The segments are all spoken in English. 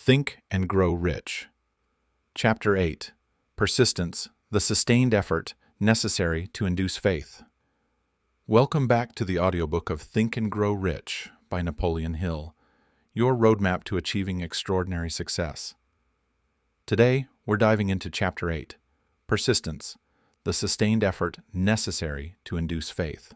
Think and Grow Rich. Chapter 8. Persistence, the sustained effort necessary to induce faith. Welcome back to the audiobook of Think and Grow Rich by Napoleon Hill, your roadmap to achieving extraordinary success. Today, we're diving into Chapter 8, Persistence, the sustained effort necessary to induce faith.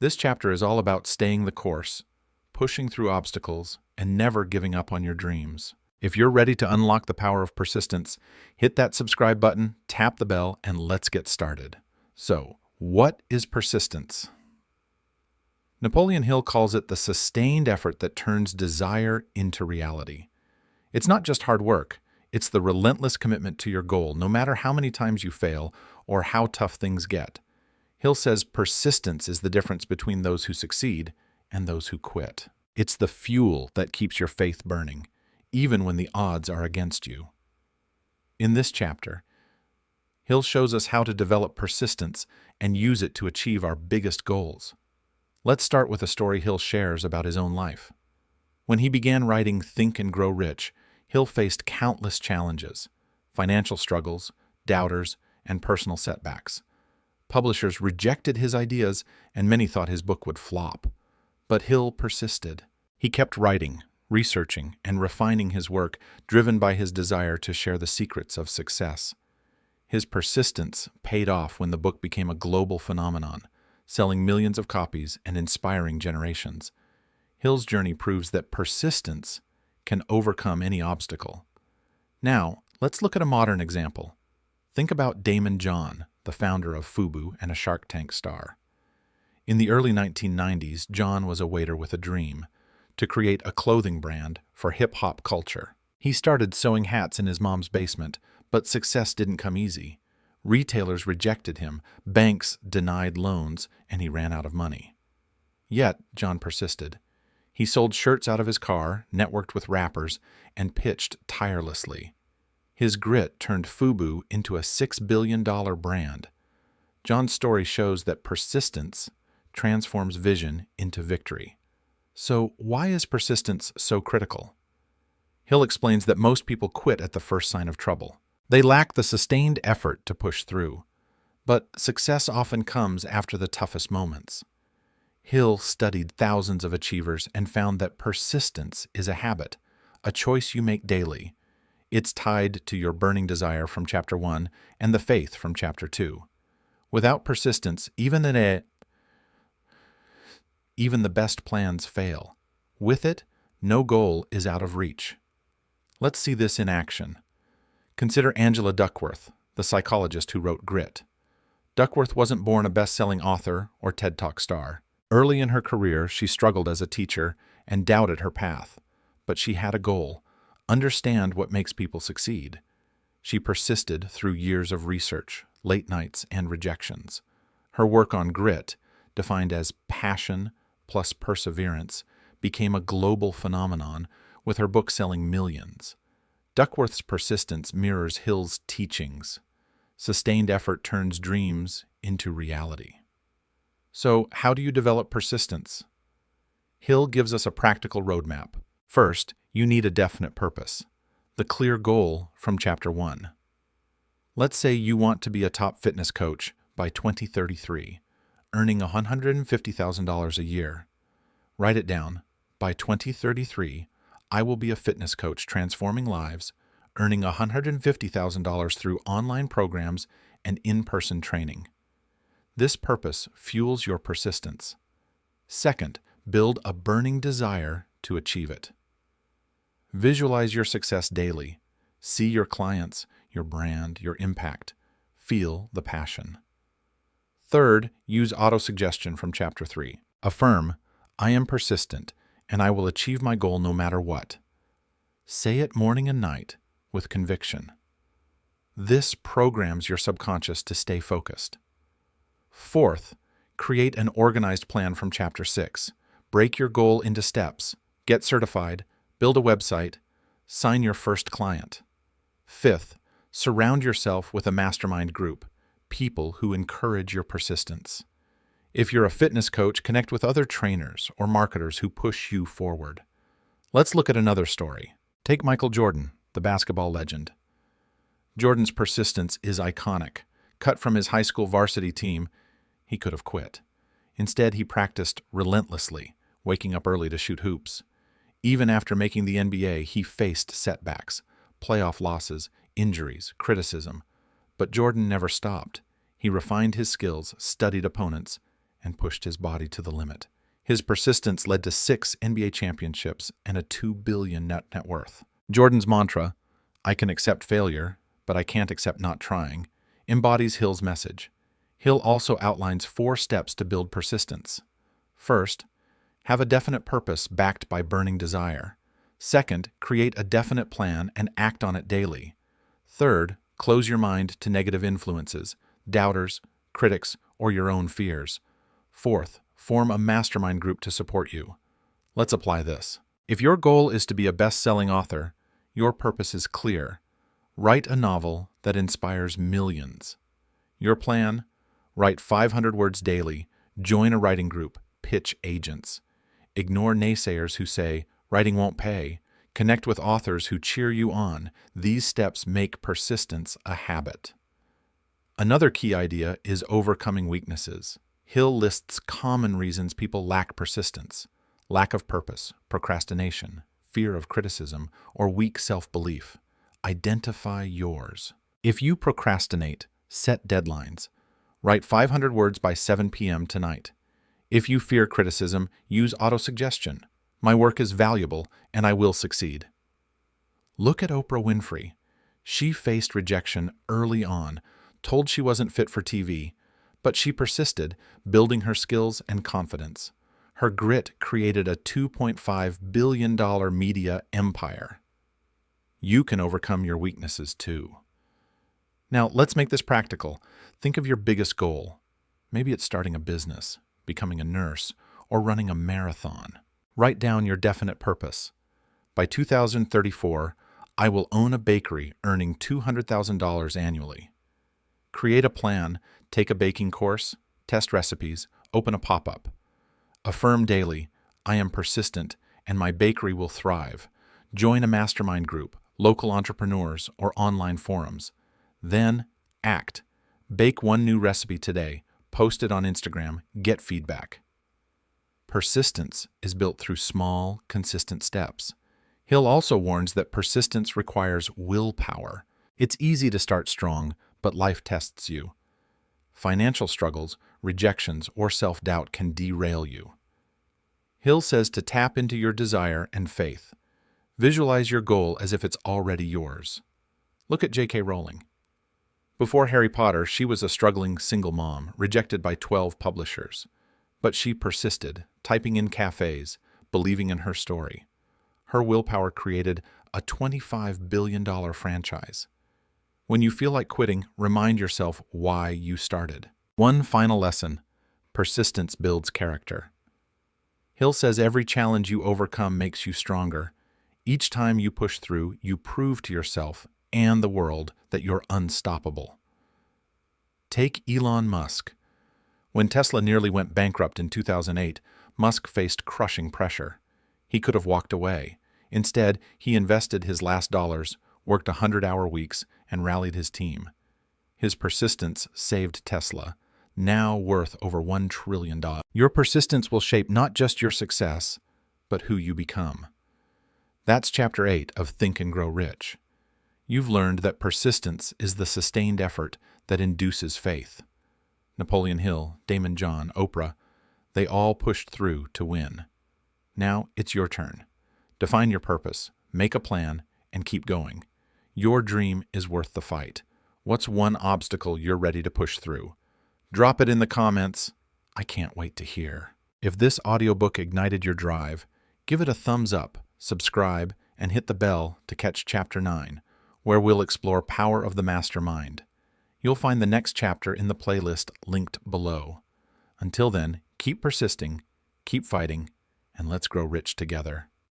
This chapter is all about staying the course, pushing through obstacles, and never giving up on your dreams. If you're ready to unlock the power of persistence, hit that subscribe button, tap the bell, and let's get started. So, what is persistence? Napoleon Hill calls it the sustained effort that turns desire into reality. It's not just hard work, it's the relentless commitment to your goal, no matter how many times you fail or how tough things get. Hill says persistence is the difference between those who succeed and those who quit. It's the fuel that keeps your faith burning, even when the odds are against you. In this chapter, Hill shows us how to develop persistence and use it to achieve our biggest goals. Let's start with a story Hill shares about his own life. When he began writing Think and Grow Rich, Hill faced countless challenges, financial struggles, doubters, and personal setbacks. Publishers rejected his ideas, and many thought his book would flop. But Hill persisted. He kept writing, researching, and refining his work, driven by his desire to share the secrets of success. His persistence paid off when the book became a global phenomenon, selling millions of copies and inspiring generations. Hill's journey proves that persistence can overcome any obstacle. Now, let's look at a modern example. Think about Daymond John, the founder of Fubu and a Shark Tank star. In the early 1990s, John was a waiter with a dream to create a clothing brand for hip-hop culture. He started sewing hats in his mom's basement, but success didn't come easy. Retailers rejected him, banks denied loans, and he ran out of money. Yet, John persisted. He sold shirts out of his car, networked with rappers, and pitched tirelessly. His grit turned Fubu into a $6 billion brand. John's story shows that persistence transforms vision into victory. So, why is persistence so critical? Hill explains that most people quit at the first sign of trouble. They lack the sustained effort to push through. But success often comes after the toughest moments. Hill studied thousands of achievers and found that persistence is a habit, a choice you make daily. It's tied to your burning desire from Chapter 1 and the faith from Chapter 2. Without persistence, even the best plans fail. With it, no goal is out of reach. Let's see this in action. Consider Angela Duckworth, the psychologist who wrote Grit. Duckworth wasn't born a best-selling author or TED Talk star. Early in her career, she struggled as a teacher and doubted her path. But she had a goal: understand what makes people succeed. She persisted through years of research, late nights, and rejections. Her work on Grit, defined as passion plus perseverance, became a global phenomenon, with her book selling millions. Duckworth's persistence mirrors Hill's teachings. Sustained effort turns dreams into reality. So, how do you develop persistence? Hill gives us a practical roadmap. First, you need a definite purpose, the clear goal from Chapter 1. Let's say you want to be a top fitness coach by 2033, earning $150,000 a year. Write it down. By 2033, I will be a fitness coach transforming lives, earning $150,000 through online programs and in-person training. This purpose fuels your persistence. Second, build a burning desire to achieve it. Visualize your success daily. See your clients, your brand, your impact. Feel the passion. Third, use autosuggestion from Chapter 3. Affirm, I am persistent, and I will achieve my goal no matter what. Say it morning and night with conviction. This programs your subconscious to stay focused. Fourth, create an organized plan from Chapter 6. Break your goal into steps. Get certified, build a website, sign your first client. Fifth, surround yourself with a mastermind group, people who encourage your persistence. If you're a fitness coach, connect with other trainers or marketers who push you forward. Let's look at another story. Take Michael Jordan, the basketball legend. Jordan's persistence is iconic. Cut from his high school varsity team, he could have quit. Instead, he practiced relentlessly, waking up early to shoot hoops. Even after making the NBA, he faced setbacks, playoff losses, injuries, criticism. But Jordan never stopped. He refined his skills, studied opponents, and pushed his body to the limit. His persistence led to 6 NBA championships and a $2 billion net worth. Jordan's mantra, "I can accept failure, but I can't accept not trying," embodies Hill's message. Hill also outlines 4 steps to build persistence. First, have a definite purpose backed by burning desire. Second, create a definite plan and act on it daily. Third, close your mind to negative influences, doubters, critics, or your own fears. Fourth, form a mastermind group to support you. Let's apply this. If your goal is to be a best-selling author, your purpose is clear. Write a novel that inspires millions. Your plan? Write 500 words daily, join a writing group, pitch agents. Ignore naysayers who say, writing won't pay. Connect with authors who cheer you on. These steps make persistence a habit. Another key idea is overcoming weaknesses. Hill lists common reasons people lack persistence: lack of purpose, procrastination, fear of criticism, or weak self-belief. Identify yours. If you procrastinate, set deadlines. Write 500 words by 7 p.m. tonight. If you fear criticism, use autosuggestion. My work is valuable, and I will succeed. Look at Oprah Winfrey. She faced rejection early on, told she wasn't fit for TV, but she persisted, building her skills and confidence. Her grit created a $2.5 billion media empire. You can overcome your weaknesses too. Now, let's make this practical. Think of your biggest goal. Maybe it's starting a business, becoming a nurse, or running a marathon. Write down your definite purpose. By 2034, I will own a bakery earning $200,000 annually. Create a plan, take a baking course, test recipes, open a pop-up. Affirm daily, I am persistent and my bakery will thrive. Join a mastermind group, local entrepreneurs, or online forums. Then act. Bake one new recipe today, post it on Instagram, get feedback. Persistence is built through small, consistent steps. Hill also warns that persistence requires willpower. It's easy to start strong, but life tests you. Financial struggles, rejections, or self-doubt can derail you. Hill says to tap into your desire and faith. Visualize your goal as if it's already yours. Look at J.K. Rowling. Before Harry Potter, she was a struggling single mom, rejected by 12 publishers. But she persisted, typing in cafes, believing in her story. Her willpower created a $25 billion franchise. When you feel like quitting, remind yourself why you started. One final lesson: persistence builds character. Hill says every challenge you overcome makes you stronger. Each time you push through, you prove to yourself and the world that you're unstoppable. Take Elon Musk. When Tesla nearly went bankrupt in 2008, Musk faced crushing pressure. He could have walked away. Instead, he invested his last dollars, worked 100-hour weeks, and rallied his team. His persistence saved Tesla, now worth over $1 trillion. Your persistence will shape not just your success, but who you become. That's Chapter 8 of Think and Grow Rich. You've learned that persistence is the sustained effort that induces faith. Napoleon Hill, Damon John, Oprah, they all pushed through to win. Now it's your turn. Define your purpose, make a plan, and keep going. Your dream is worth the fight. What's one obstacle you're ready to push through? Drop it in the comments. I can't wait to hear. If this audiobook ignited your drive, give it a thumbs up, subscribe, and hit the bell to catch Chapter 9, where we'll explore Power of the Mastermind. You'll find the next chapter in the playlist linked below. Until then, keep persisting, keep fighting, and let's grow rich together.